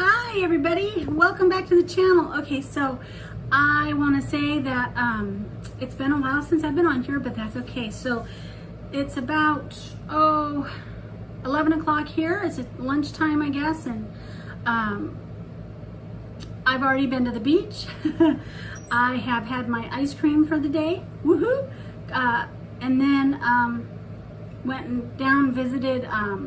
Hi everybody, welcome back to the channel. Okay, so I want to say that it's been a while since I've been on here, but that's okay. So it's about 11 o'clock here. It's lunchtime, I guess, and I've already been to the beach. I have had my ice cream for the day, woohoo! And then went down, visited a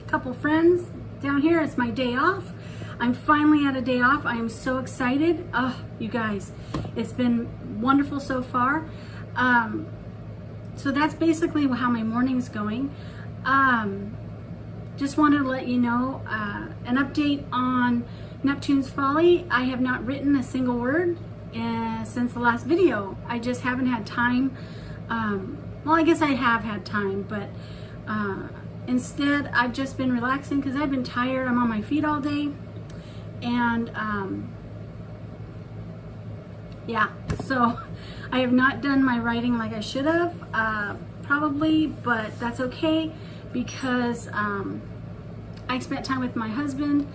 couple friends down here. It's my day off. I'm finally at a day off. I am so excited. Oh, you guys, it's been wonderful so far. So that's basically how my morning's going. Just wanted to let you know an update on Neptune's Folly. I have not written a single word since the last video. I just haven't had time. Well, I guess I have had time, but instead I've just been relaxing because I've been tired. I'm on my feet all day, and yeah, so I have not done my writing like I should have, probably, but that's okay because I spent time with my husband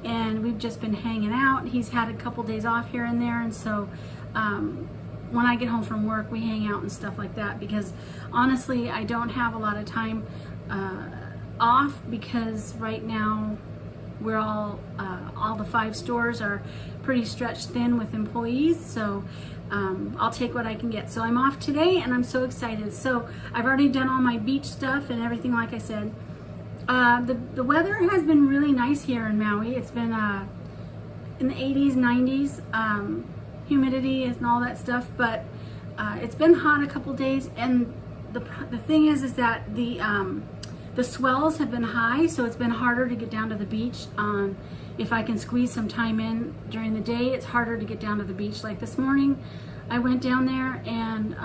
and we've just been hanging out. He's had a couple days off here and there, and so when I get home from work, we hang out and stuff like that, because honestly, I don't have a lot of time off, because right now we're all the 5 stores are pretty stretched thin with employees, so I'll take what I can get. So I'm off today and I'm so excited. So I've already done all my beach stuff and everything, like I said. The weather has been really nice here in Maui. It's been in the 80s, 90s, humidity and all that stuff, but it's been hot a couple days, and the thing is that the swells have been high, so it's been harder to get down to the beach. If I can squeeze some time in during the day, it's harder to get down to the beach. Like this morning, I went down there and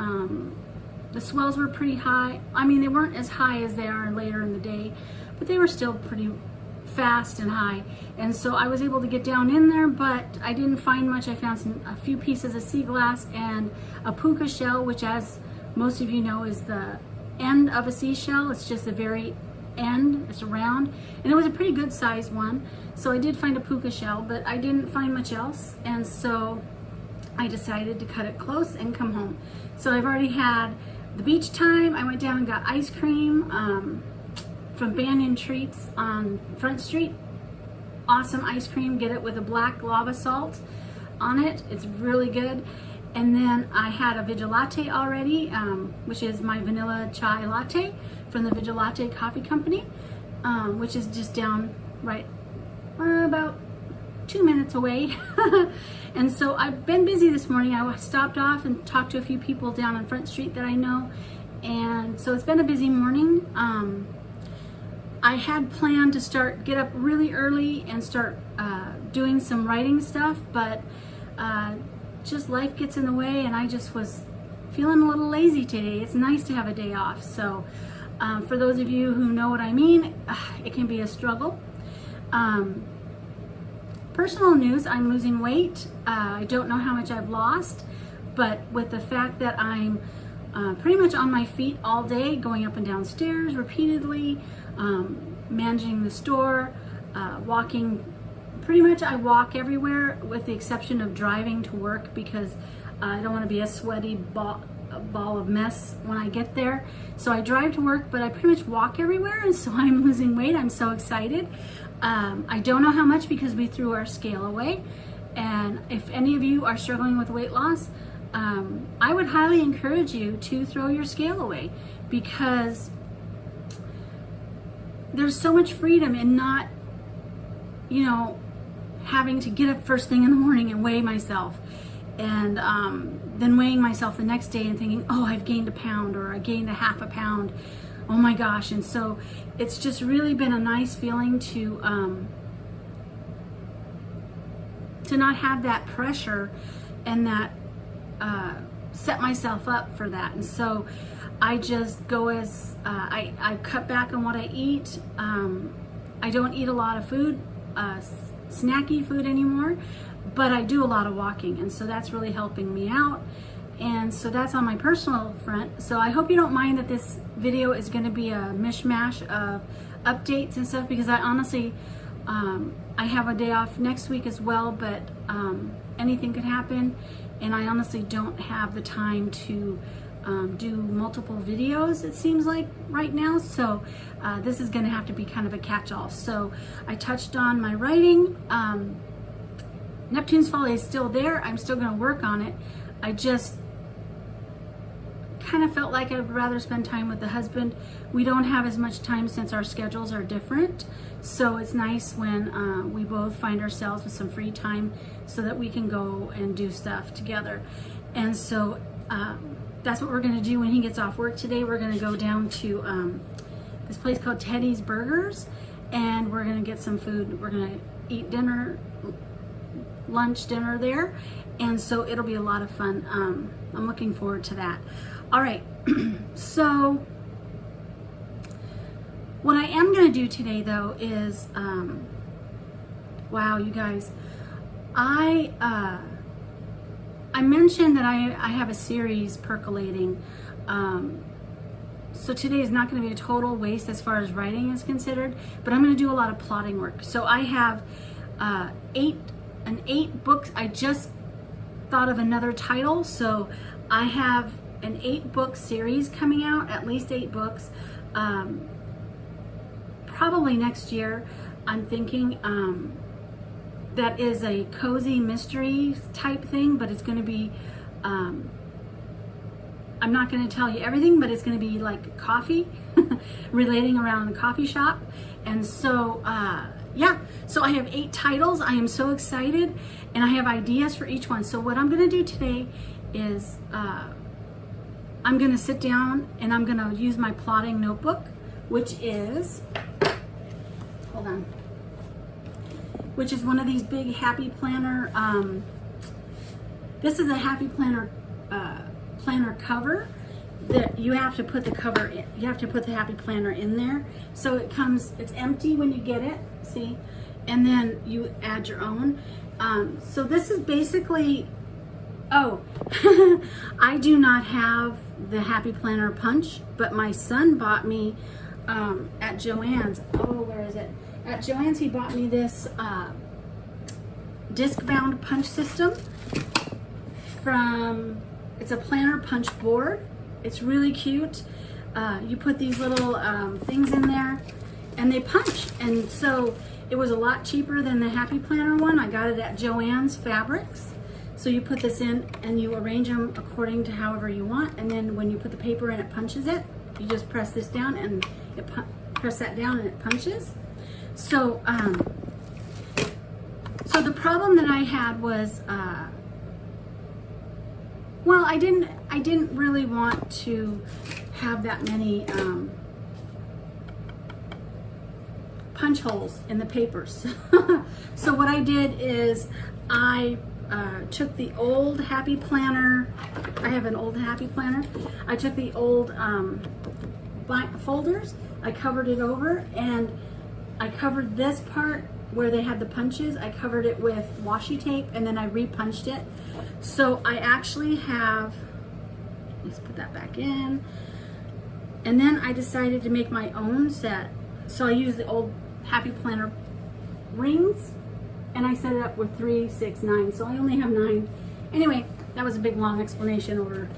the swells were pretty high. I mean, they weren't as high as they are later in the day, but they were still pretty fast and high. And so I was able to get down in there, but I didn't find much. I found a few pieces of sea glass and a puka shell, which, as most of you know, is the end of a seashell. It's just the very end. It's round, and it was a pretty good sized one. So I did find a puka shell, but I didn't find much else, and so I decided to cut it close and come home. So I've already had the beach time. I went down and got ice cream from Banyan Treats on Front Street. Awesome ice cream. Get it with a black lava salt on it. It's really good. And then I had a Vigilate already, which is my vanilla chai latte from the Vigilate Coffee Company, which is just down right about 2 minutes away. And so I've been busy this morning. I stopped off and talked to a few people down on Front Street that I know, and so it's been a busy morning. I had planned to get up really early and start doing some writing stuff, but just life gets in the way, and I just was feeling a little lazy today. It's nice to have a day off. So for those of you who know what I mean, it can be a struggle. Personal news, I'm losing weight. I don't know how much I've lost, but with the fact that I'm pretty much on my feet all day, going up and down stairs repeatedly, managing the store, walking. Pretty much I walk everywhere with the exception of driving to work, because I don't want to be a sweaty ball of mess when I get there. So I drive to work, but I pretty much walk everywhere, and so I'm losing weight. I'm so excited. I don't know how much, because we threw our scale away. And if any of you are struggling with weight loss, I would highly encourage you to throw your scale away, because there's so much freedom in not, having to get up first thing in the morning and weigh myself, and then weighing myself the next day and thinking, oh, I've gained a pound, or I gained a half a pound. Oh my gosh. And so it's just really been a nice feeling to not have that pressure and that set myself up for that. And so I just go as I cut back on what I eat. I don't eat a lot of food, snacky food anymore, but I do a lot of walking, and so that's really helping me out. And so that's on my personal front. So I hope you don't mind that this video is going to be a mishmash of updates and stuff, because I honestly I have a day off next week as well, but anything could happen, and I honestly don't have the time to do multiple videos, it seems like right now, so this is going to have to be kind of a catch-all. So I touched on my writing. Neptune's Folly is still there. I'm still going to work on it. I just kind of felt like I'd rather spend time with the husband. We don't have as much time since our schedules are different, so it's nice when we both find ourselves with some free time so that we can go and do stuff together. And so that's what we're going to do when he gets off work today. We're going to go down to this place called Teddy's Burgers, and we're going to get some food. We're going to eat dinner, lunch, dinner there, and so it'll be a lot of fun. I'm looking forward to that. All right, so what I am going to do today, though, is, wow, you guys, I mentioned that I have a series percolating, so today is not going to be a total waste as far as writing is considered, but I'm going to do a lot of plotting work. So I have eight books. I just thought of another title, so I have an 8-book series coming out, at least 8 books, probably next year. I'm thinking that is a cozy mystery type thing, but it's going to be, I'm not going to tell you everything, but it's going to be like coffee, relating around the coffee shop. And so, yeah, so I have 8 titles. I am so excited, and I have ideas for each one. So what I'm going to do today is I'm going to sit down and I'm going to use my plotting notebook, which is, hold on, which is one of these big Happy Planner. This is a Happy Planner planner cover that you have to put the cover in. You have to put the Happy Planner in there. So it comes, it's empty when you get it, see? And then you add your own. So this is basically, oh, I do not have the Happy Planner punch, but my son bought me at Joann's. Oh, where is it? At Joann's, he bought me this disc-bound punch system from, it's a planner punch board. It's really cute. You put these little things in there and they punch. And so it was a lot cheaper than the Happy Planner one. I got it at Joann's Fabrics. So you put this in and you arrange them according to however you want. And then when you put the paper in, it punches it. You just press this down and it press that down and it punches. So, so the problem that I had was, well, I didn't really want to have that many punch holes in the papers. So what I did is I took the old Happy Planner. I have an old Happy Planner. I took the old folders. I covered it over, and I covered this part where they had the punches. I covered it with washi tape, and then I repunched it. So I actually have, let's put that back in. And then I decided to make my own set. So I used the old Happy Planner rings, and I set it up with 3, 6, 9. So I only have 9. Anyway, that was a big long explanation over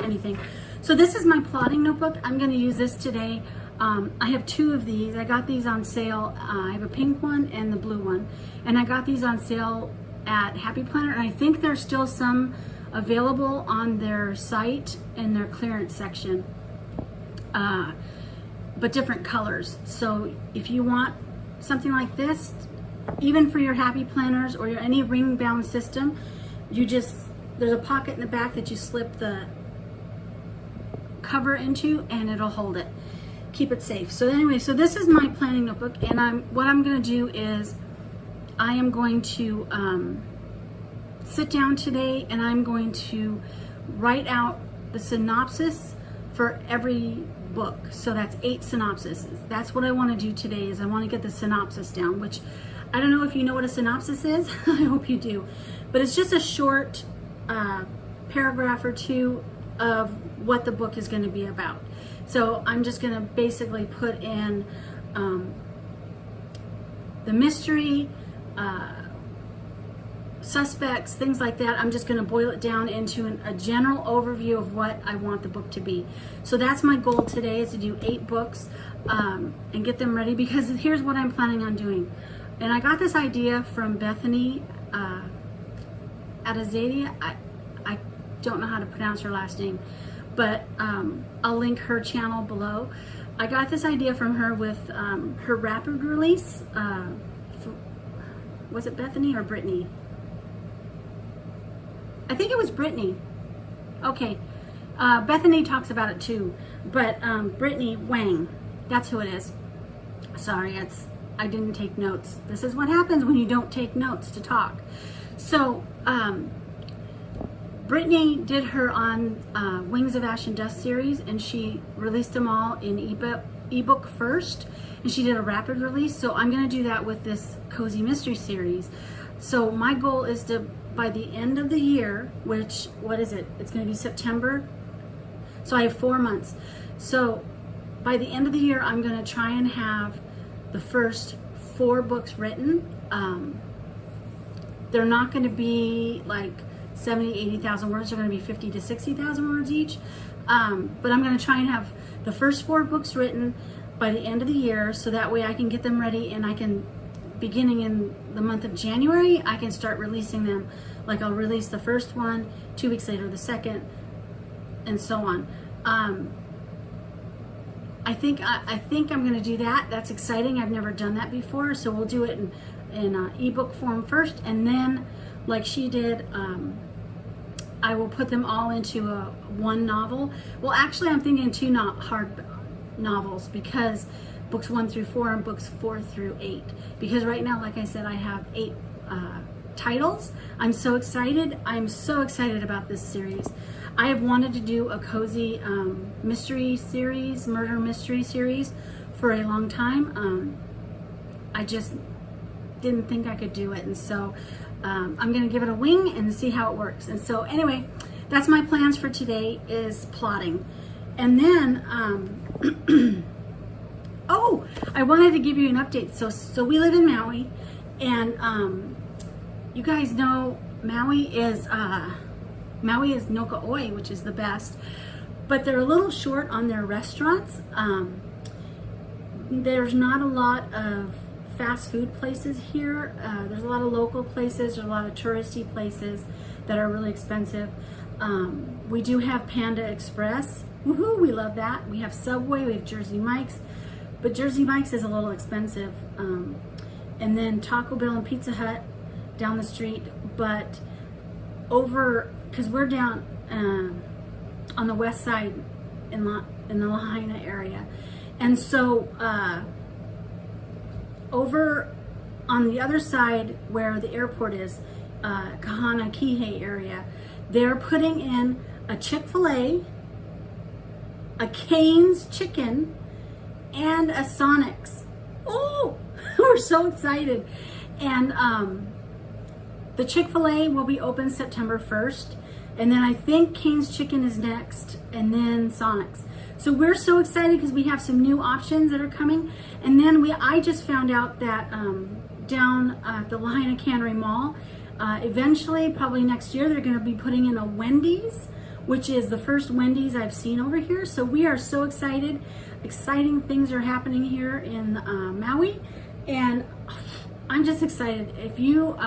anything. So this is my plotting notebook. I'm going to use this today. I have 2 of these. I got these on sale. I have a pink one and the blue one. And I got these on sale at Happy Planner. And I think there's still some available on their site in their clearance section. But different colors. So if you want something like this, even for your Happy Planners or any ring bound system, you just, there's a pocket in the back that you slip the cover into and it'll hold it. Keep it safe. So anyway, so this is my planning notebook, and what I'm going to do is I am going to sit down today and I'm going to write out the synopsis for every book. So that's 8 synopsises. That's what I want to do today, is I want to get the synopsis down, which I don't know if you know what a synopsis is. I hope you do. But it's just a short paragraph or 2 of what the book is going to be about. So I'm just going to basically put in the mystery, suspects, things like that. I'm just going to boil it down into a general overview of what I want the book to be. So that's my goal today, is to do 8 books and get them ready, because here's what I'm planning on doing. And I got this idea from Bethany Adazadia. I don't know how to pronounce her last name, but I'll link her channel below. I got this idea from her with her rapid release. Was it Bethany or Brittany? I think it was Brittany. Okay. Bethany talks about it too, but Brittany Wang, that's who it is. Sorry, I didn't take notes. This is what happens when you don't take notes to talk. So, Brittany did her on Wings of Ash and Dust series, and she released them all in ebook first, and she did a rapid release. So I'm going to do that with this Cozy Mystery series. So my goal is to, by the end of the year, which, what is it? It's going to be September. So I have 4 months. So by the end of the year, I'm going to try and have the first 4 books written. They're not going to be like 70, 80,000 words. They're going to be 50 to 60,000 words each. But I'm going to try and have the first 4 books written by the end of the year, so that way I can get them ready, and I can, beginning in the month of January, I can start releasing them. Like I'll release the first one, 2 weeks later the second, and so on. I think I'm going to do that. That's exciting. I've never done that before, so we'll do it in ebook form first, and then, like she did, I will put them all into one novel. Well, actually, I'm thinking 2 hard novels, because books 1 through 4 and books 4 through 8. Because right now, like I said, I have 8 titles. I'm so excited. I'm so excited about this series. I have wanted to do a cozy mystery series, murder mystery series, for a long time. I just didn't think I could do it, and so I'm going to give it a wing and see how it works. And so anyway, that's my plans for today, is plotting. And then oh, I wanted to give you an update. So we live in Maui, and you guys know Maui is Nokaoi, which is the best, but they're a little short on their restaurants. There's not a lot of fast food places here. There's a lot of local places, there's a lot of touristy places that are really expensive. We do have Panda Express. Woohoo, we love that. We have Subway, we have Jersey Mike's, but Jersey Mike's is a little expensive. And then Taco Bell and Pizza Hut down the street, but over, because we're down on the west side in the Lahaina area, and so over on the other side where the airport is, Kahana Kihei area, they're putting in a Chick-fil-A, a Cane's Chicken, and a Sonic's. Oh, we're so excited. And the Chick-fil-A will be open September 1st. And then I think Cane's Chicken is next, and then Sonic's. So we're so excited because we have some new options that are coming. And then I just found out that down at the Lahaina Cannery Mall, eventually, probably next year, they're going to be putting in a Wendy's, which is the first Wendy's I've seen over here. So we are so excited. Exciting things are happening here in Maui, and I'm just excited. If you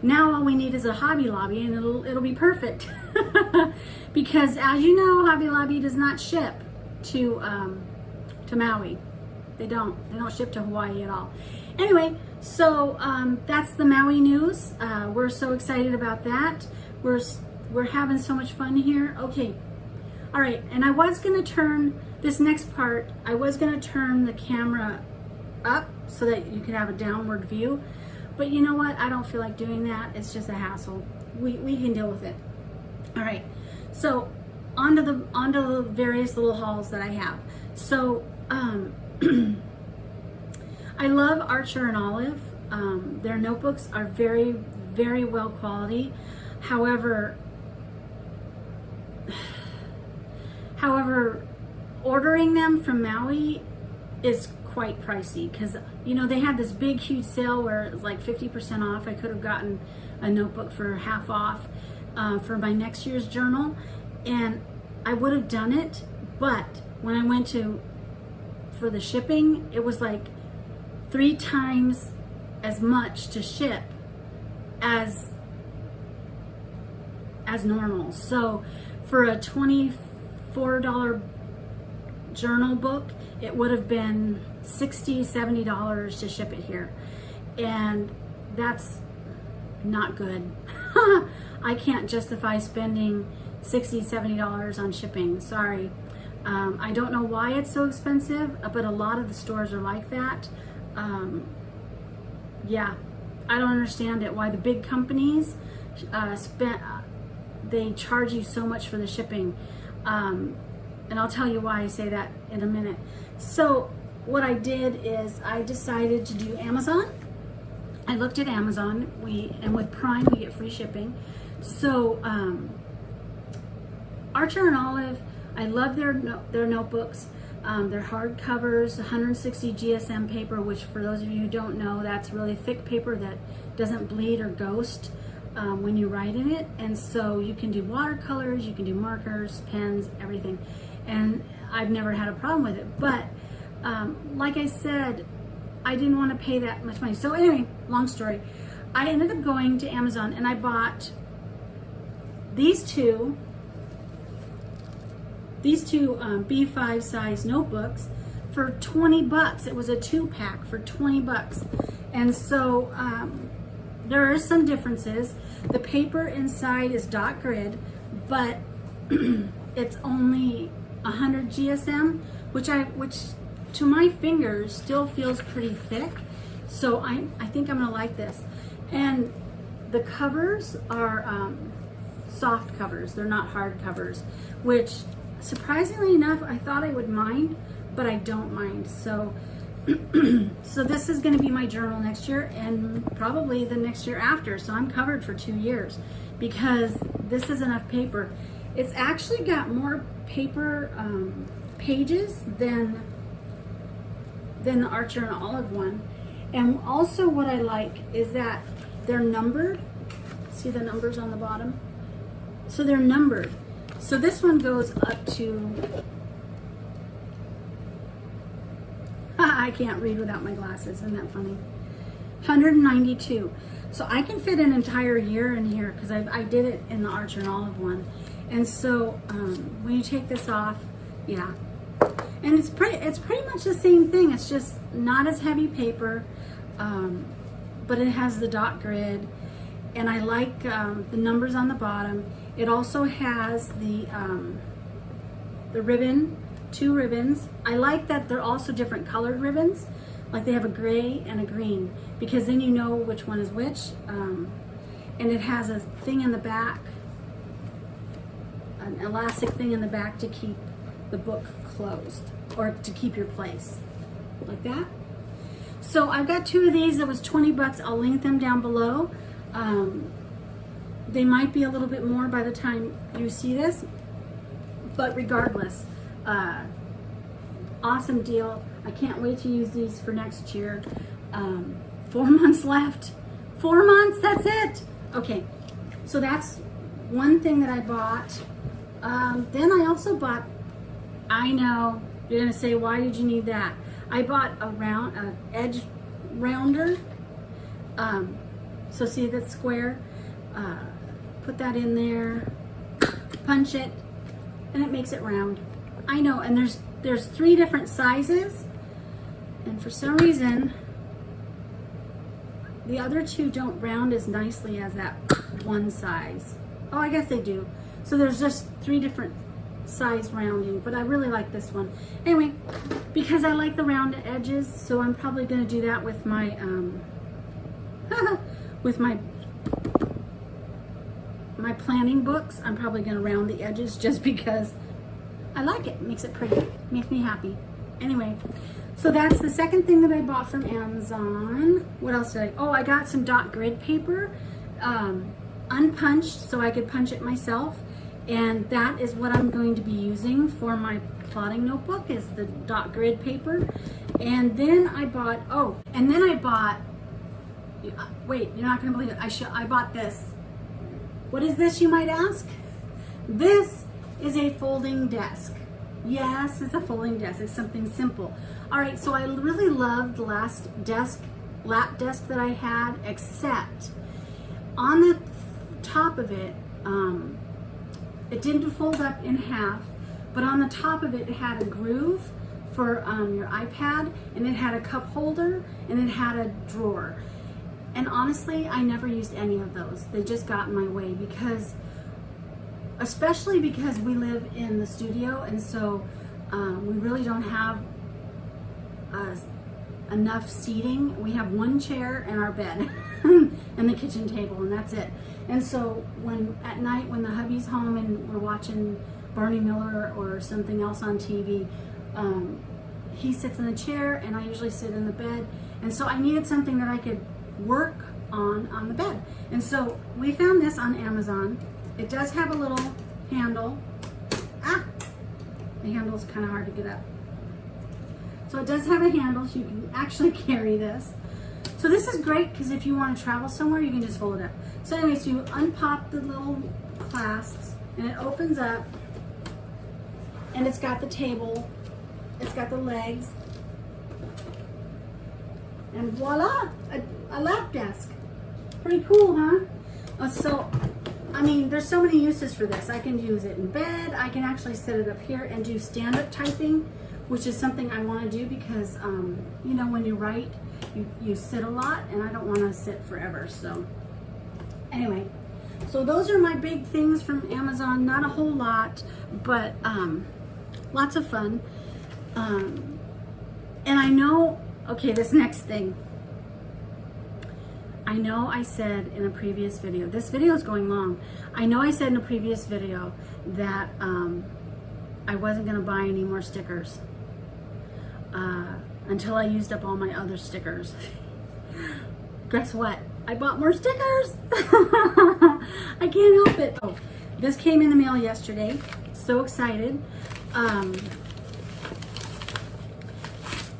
now all we need is a Hobby Lobby, and it'll be perfect. Because as you know, Hobby Lobby does not ship to Maui. They don't ship to Hawaii at all. Anyway, so that's the Maui news. We're so excited about that. We're having so much fun here. Okay, all right. And I was gonna turn this next part. I was gonna turn the camera up so that you could have a downward view. But you know what? I don't feel like doing that. It's just a hassle. We can deal with it. All right. So onto the various little hauls that I have. So I love Archer and Olive. Their notebooks are very, very well quality. However, ordering them from Maui is quite pricey because, you know, they had this big, huge sale where it was like 50% off. I could have gotten a notebook for half off for my next year's journal, and I would have done it, but when I went for the shipping, it was like 3 times as much to ship as normal. So for a $24 journal book, it would have been $60-70 to ship it here, and that's not good. I can't justify spending $60-70 on shipping. Sorry. I don't know why it's so expensive, but a lot of the stores are like that. Yeah, I don't understand it. Why the big companies they charge you so much for the shipping. And I'll tell you why I say that in a minute. So what I did is I decided to do Amazon. I looked at Amazon, and with Prime we get free shipping. So Archer and Olive, I love their notebooks. They're hard covers, 160 GSM paper, which for those of you who don't know, that's really thick paper that doesn't bleed or ghost when you write in it. And so you can do watercolors, you can do markers, pens, everything. And I've never had a problem with it. But like I said, I didn't want to pay that much money. So anyway, long story. I ended up going to Amazon and I bought these two B5 size notebooks for 20 bucks. It was a 2-pack for 20 bucks. And so there are some differences. The paper inside is dot grid, but it's only 100 GSM, which to my fingers still feels pretty thick. So I think I'm gonna like this. And the covers are soft covers. They're not hard covers, which surprisingly enough, I thought I would mind, but I don't mind. So so this is going to be my journal next year and probably the next year after. So I'm covered for 2 years because this is enough paper. It's actually got more paper pages than the Archer and Olive one. And also what I like is that they're numbered. See the numbers on the bottom? So they're numbered. So this one goes up to, I can't read without my glasses, isn't that funny? 192. So I can fit an entire year in here because I did it in the Archer and Olive one. And so when you take this off, yeah. And it's pretty much the same thing. It's just not as heavy paper, but it has the dot grid. And I like the numbers on the bottom. It also has the ribbon, 2 ribbons. I like that they're also different colored ribbons. Like they have a gray and a green, because then you know which one is which. And it has a thing in the back, an elastic thing in the back to keep the book closed, or to keep your place, like that. So I've got 2 of these. It was 20 bucks. I'll link them down below. They might be a little bit more by the time you see this, but regardless, awesome deal. I can't wait to use these for next year. 4 months left. 4 months, that's it. Okay, so that's one thing that I bought. Then I also bought, I know, you're gonna say, why did you need that? I bought an edge rounder. So see that square? Put that in there, punch it, and it makes it round. I know, and there's 3 different sizes, and for some reason, the other 2 don't round as nicely as that one size. Oh, I guess they do. So there's just 3 different size rounding, but I really like this one. Anyway, because I like the round edges, so I'm probably gonna do that with my, with my planning books. I'm probably gonna round the edges just because I like it. Makes it pretty, makes me happy. Anyway, so that's the second thing that I bought from Amazon. What else did I got some dot grid paper, unpunched, so I could punch it myself. And that is what I'm going to be using for my plotting notebook is the dot grid paper. And then I bought, wait, you're not gonna believe it. I bought this. What is this, you might ask? This is a folding desk. Yes, it's a folding desk. It's something simple. All right, so I really loved the last lap desk that I had, except on the top of it, it didn't fold up in half, but on the top of it, it had a groove for your iPad, and it had a cup holder, and it had a drawer. And honestly, I never used any of those. They just got in my way because, especially because we live in the studio, and so we really don't have enough seating. We have one chair and our bed and the kitchen table, and that's it. And so at night when the hubby's home and we're watching Barney Miller or something else on TV, he sits in the chair and I usually sit in the bed. And so I needed something that I could work on the bed. And so we found this on Amazon. It does have a little handle. The handle's kind of hard to get up. So it does have a handle, so you can actually carry this. So this is great because if you want to travel somewhere, you can just fold it up. So anyway, so you unpop the little clasps and it opens up, and it's got the table, it's got the legs, and voila, a lap desk. Pretty cool, huh? So, I mean, there's so many uses for this. I can use it in bed. I can actually set it up here and do stand-up typing, which is something I want to do because, you know, when you write, you sit a lot, and I don't want to sit forever. So, anyway, so those are my big things from Amazon. Not a whole lot, but lots of fun. And I know, okay, this next thing. I know I said in a previous video, this video is going long. I know I said in a previous video that I wasn't going to buy any more stickers until I used up all my other stickers. Guess what? I bought more stickers. I can't help it. Oh, this came in the mail yesterday. So excited.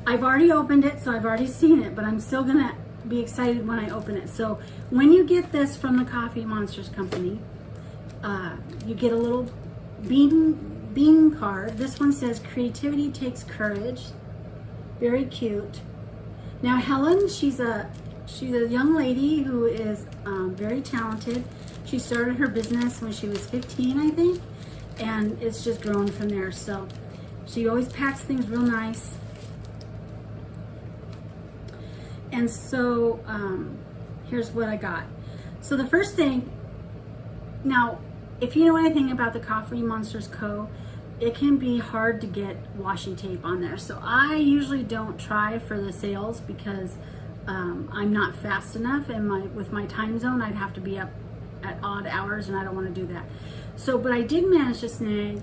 I've already opened it, so I've already seen it, but I'm still going to be excited when I open it. So when you get this from the Coffee Monsters company, you get a little bean card. This one says creativity takes courage. Very cute. Now Helen, she's a young lady who is very talented. She started her business when she was 15, I think, and it's just grown from there. So she always packs things real nice. And so here's what I got. So the first thing, now if you know anything about the Coffee Monsters Co., it can be hard to get washi tape on there. So I usually don't try for the sales because I'm not fast enough, and with my time zone I'd have to be up at odd hours, and I don't want to do that. So, but I did manage to snag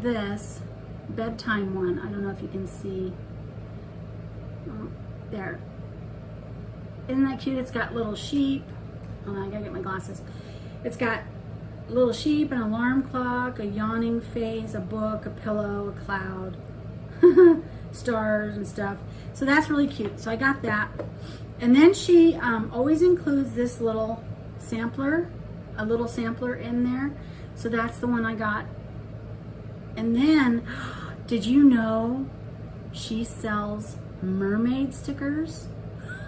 this bedtime one. I don't know if you can see. There. Isn't that cute? It's got little sheep. Oh, I gotta get my glasses. It's got little sheep, an alarm clock, a yawning face, a book, a pillow, a cloud, stars and stuff. So that's really cute. So I got that. And then she always includes this little sampler, a little sampler in there. So that's the one I got. And then, did you know she sells mermaid stickers?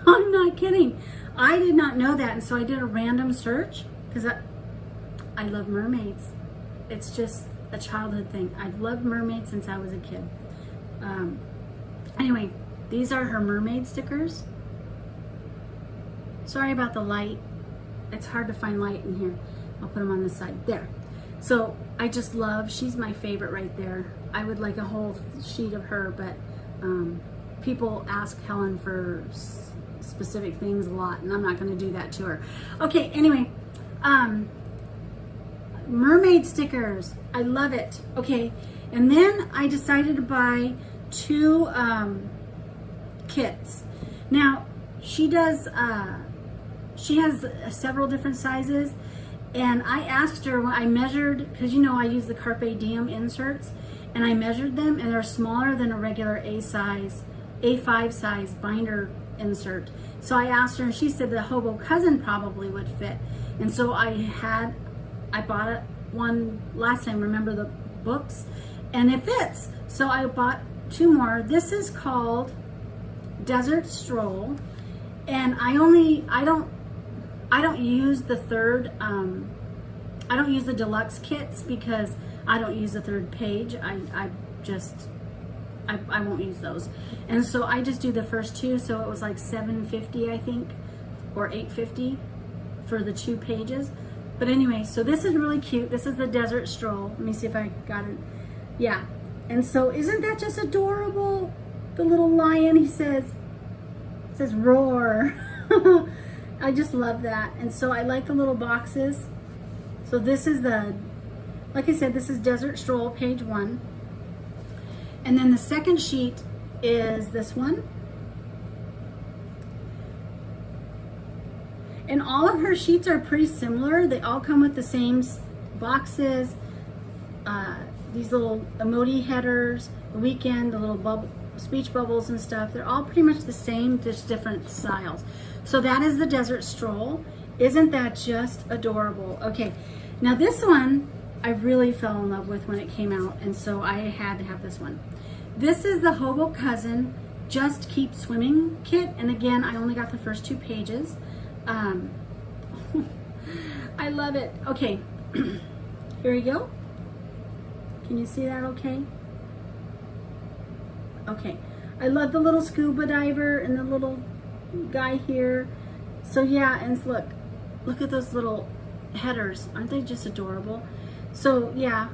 I'm not kidding. I did not know that, and so I did a random search because I love mermaids. It's just a childhood thing. I've loved mermaids since I was a kid. Anyway, these are her mermaid stickers. Sorry about the light. It's hard to find light in here. I'll put them on this side. There. So I just love, she's my favorite right there. I would like a whole sheet of her, but people ask Helen for specific things a lot, and I'm not going to do that to her. Okay, anyway, mermaid stickers. I love it. Okay, and then I decided to buy 2 kits. Now, she has several different sizes, and I asked her when I measured, because you know I use the Carpe Diem inserts, and I measured them, and they're smaller than a regular A5 size binder insert. So I asked her, and she said the Hobo Cousin probably would fit. And so I bought one last time, remember the books, and it fits. So I bought 2 more. This is called Desert Stroll, and I don't use the third, I don't use the deluxe kits because I don't use the 3rd page. I won't use those. And so I just do the first 2. So it was like $7.50, I think, or $8.50 for the 2 pages. But anyway, so this is really cute. This is the Desert Stroll. Let me see if I got it. Yeah. And so isn't that just adorable? The little lion, it says roar. I just love that. And so I like the little boxes. So this is like I said, this is Desert Stroll, page 1. And then the second sheet is this one. And all of her sheets are pretty similar. They all come with the same boxes, these little emoji headers, the weekend, the little speech bubbles and stuff. They're all pretty much the same, just different styles. So that is the Desert Stroll. Isn't that just adorable? Okay, now this one I really fell in love with when it came out, and so I had to have this one. This is the Hobo Cousin Just Keep Swimming kit, and again, I only got the first 2 pages. I love it. Okay, here we go. Can you see that okay? Okay, I love the little scuba diver and the little guy here. So yeah, and look at those little headers. Aren't they just adorable? So yeah,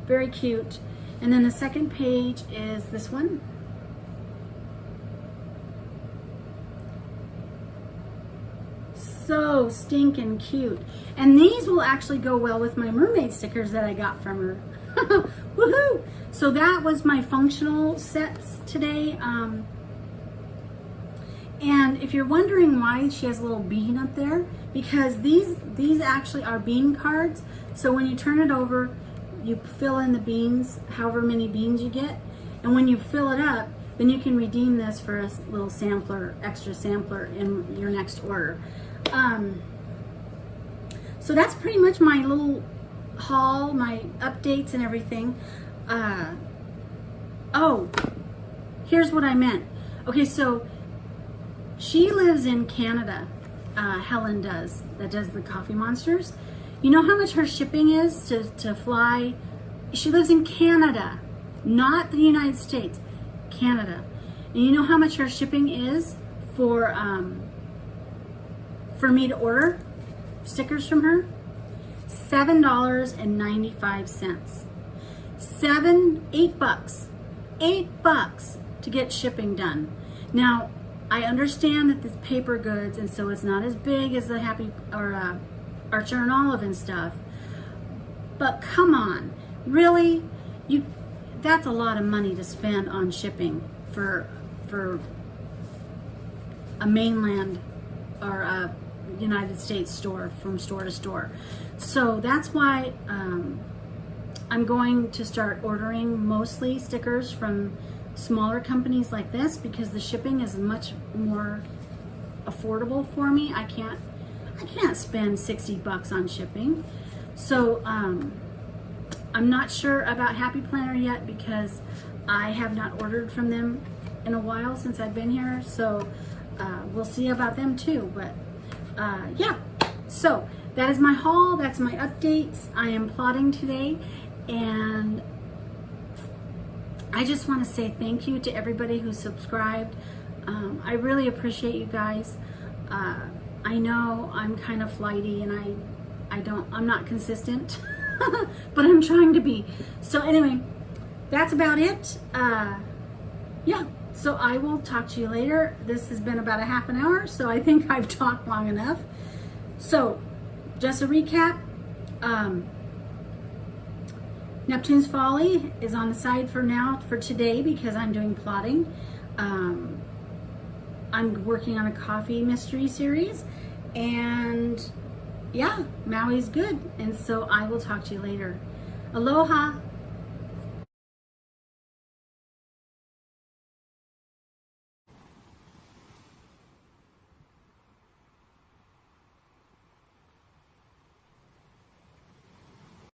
very cute. And then the second page is this one. So stinking cute. And these will actually go well with my mermaid stickers that I got from her. Woohoo! So that was my functional sets today. And if you're wondering why she has a little bean up there, because these actually are bean cards. So when you turn it over, you fill in the beans, however many beans you get. And when you fill it up, then you can redeem this for a little sampler, extra sampler in your next order. So that's pretty much my little haul, my updates and everything. Oh, here's what I meant. Okay, so she lives in Canada. Helen does, that does the Coffee Monsters. You know how much her shipping is to fly? She lives in Canada, not the United States, Canada. And you know how much her shipping is for me to order stickers from her? $7.95. $8 to get shipping done. Now, I understand that it's paper goods, and so it's not as big as the Happy or Archer and Olive and stuff. But come on, really? That's a lot of money to spend on shipping for a mainland or a United States store, from store to store. So that's why I'm going to start ordering mostly stickers from smaller companies like this, because the shipping is much more affordable for me. I can't spend $60 on shipping. So I'm not sure about Happy Planner yet, because I have not ordered from them in a while since I've been here. So we'll see about them too. But yeah, so that is my haul. That's my updates. I am plotting today, and I just want to say thank you to everybody who subscribed. I really appreciate you guys. I know I'm kind of flighty, and I'm not consistent, but I'm trying to be. So anyway, that's about it. Yeah, so I will talk to you later. This has been about a half an hour, so I think I've talked long enough. So just a recap. Neptune's Folly is on the side for now, for today, because I'm doing plotting. I'm working on a coffee mystery series, and yeah, Maui's good. And so I will talk to you later. Aloha.